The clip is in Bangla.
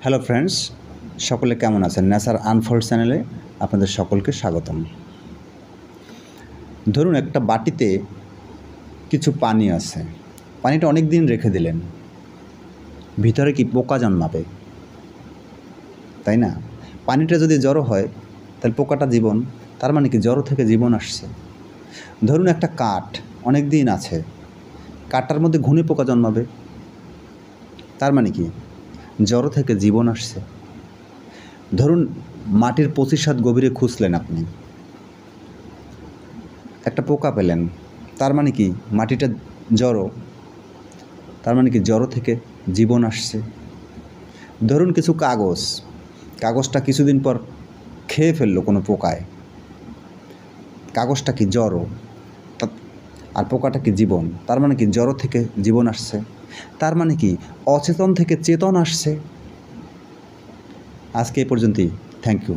হ্যালো ফ্রেন্ডস, সকলে কেমন আছেন? নেচার আনফোল্ড চ্যানেলে আপনাদের সকলকে স্বাগতম। ধরুন একটা বাটিতে কিছু পানি আছে, পানিটা অনেক দিন রেখে দিলেন, ভিতরে কি পোকা জন্মাবে, তাই না? পানিটা যদি জড়ো হয় তাহলে পোকাটা জীবন, তার মানে কি জড়ো থেকে জীবন আসছে। ধরুন একটা কাঠ অনেক দিন আছে, কাঠটার মধ্যে ঘুনে পোকা জন্মাবে, তার মানে কি জড়ো থেকে জীবন আসছে। ধরুন মাটির 25 হাত গভীরে খুঁজলেন, আপনি একটা পোকা পেলেন, তার মানে কি মাটিটা জড়ো, তার মানে কি জড়ো থেকে জীবন আসছে। ধরুন কিছু কাগজটা কিছুদিন পর খেয়ে ফেললো কোনো পোকায়, কাগজটা কি জড়ো আর পোকাটা কি জীবন, তার মানে কি জড়ো থেকে জীবন আসছে। তার মানে কি অচেতন থেকে চেতন আসছে। আজকে এই পর্যন্তই। Thank you.